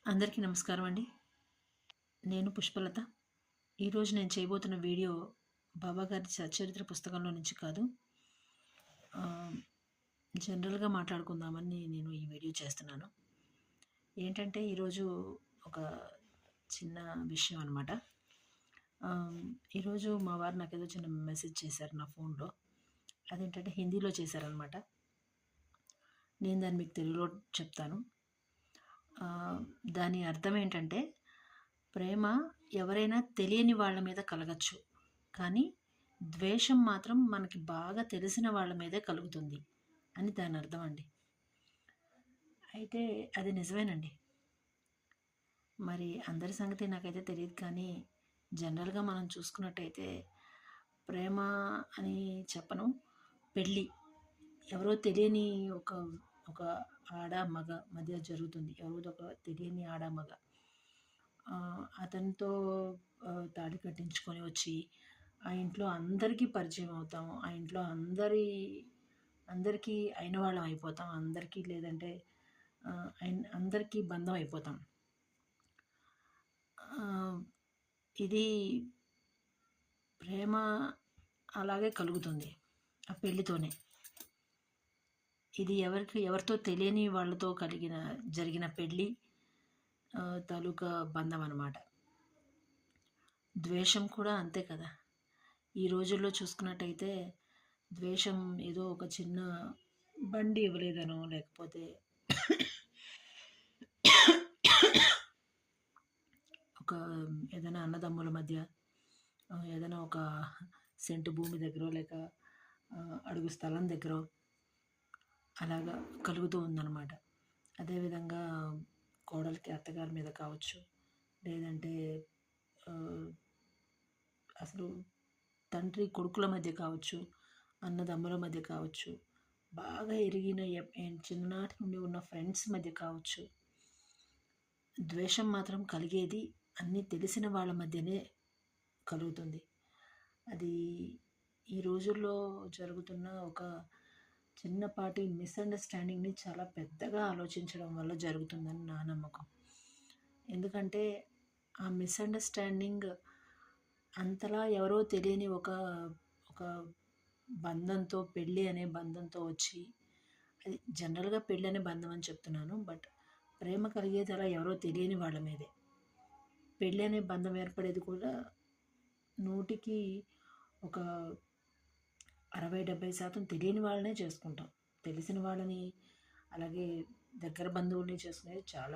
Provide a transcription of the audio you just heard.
అందరికీ నమస్కారం అండి. నేను పుష్పలత. ఈరోజు నేను చేయబోతున్న వీడియో బాబాగారి సచ్చరిత్ర పుస్తకంలో నుంచి కాదు. జనరల్‌గా మాట్లాడుకుందామని నేను ఈ వీడియో చేస్తున్నాను. ఏంటంటే ఈరోజు ఒక చిన్న విషయం అనమాట. ఈరోజు మా వారు నాకేదో చిన్న మెసేజ్ చేశారు నా ఫోన్‌లో. అదేంటంటే హిందీలో చేశారనమాట. నేను దాన్ని మీకు తెలుగులో చెప్తాను. దాని అర్థం ఏంటంటే, ప్రేమ ఎవరైనా తెలియని వాళ్ళ మీద కలగచ్చు. కానీ ద్వేషం మాత్రం మనకి బాగా తెలిసిన వాళ్ళ మీదే కలుగుతుంది అని దాని అర్థం అండి. అయితే అది నిజమేనండి. మరి అందరి సంగతి నాకైతే తెలియదు కానీ జనరల్‌గా మనం చూసుకున్నట్టయితే ప్రేమ అని చెప్పను. పెళ్ళి ఎవరో తెలియని ఒక ఒక ఆడ, మగ మధ్య జరుగుతుంది. ఎవరో ఒక తెలియని ఆడ, మగ అతనితో తాళి కట్టించుకొని వచ్చి ఆ ఇంట్లో అందరికీ పరిచయం అవుతాం. ఆ ఇంట్లో అందరికీ అయిన వాళ్ళం అయిపోతాం. అందరికీ లేదంటే అందరికీ బంధం అయిపోతాం. ఇది ప్రేమ అలాగే కలుగుతుంది ఆ పెళ్ళితోనే. ఇది ఎవరితో తెలియని వాళ్ళతో జరిగిన పెళ్ళి తాలూకా బంధం అన్నమాట. ద్వేషం కూడా అంతే కదా. ఈ రోజుల్లో చూసుకున్నట్టయితే ద్వేషం ఏదో ఒక చిన్న బండి ఇవ్వలేదనో, లేకపోతే ఒక ఏదైనా అన్నదమ్ముల మధ్య ఏదైనా ఒక సెంటు భూమి దగ్గర, లేక అడుగు స్థలం దగ్గర అలాగా కలుగుతూ ఉందన్నమాట. అదేవిధంగా కోడలికి అత్తగారి మీద కావచ్చు, లేదంటే అసలు తండ్రి కొడుకుల మధ్య కావచ్చు, అన్నదమ్ముల మధ్య కావచ్చు, బాగా ఎరిగిన చిన్ననాటి నుండి ఉన్న ఫ్రెండ్స్ మధ్య కావచ్చు, ద్వేషం మాత్రం కలిగేది అన్నీ తెలిసిన వాళ్ళ మధ్యనే కలుగుతుంది. అది ఈ రోజుల్లో జరుగుతున్న ఒక చిన్నపాటి మిస్అండర్స్టాండింగ్ని చాలా పెద్దగా ఆలోచించడం వల్ల జరుగుతుందని నా నమ్మకం. ఎందుకంటే ఆ మిస్అండర్స్టాండింగ్ అంతలా ఎవరో తెలియని ఒక బంధంతో, పెళ్ళి అనే బంధంతో వచ్చి, అది జనరల్‌గా పెళ్ళి అనే బంధం అని చెప్తున్నాను. బట్ ప్రేమ కలిగేది అలా ఎవరో తెలియని వాళ్ళ మీదే. పెళ్ళి అనే బంధం ఏర్పడేది కూడా 100కి ఒక 60-70% తెలియని వాళ్ళనే చేసుకుంటాం. తెలిసిన వాళ్ళని, అలాగే దగ్గర బంధువుల్ని చేసుకునేది చాలా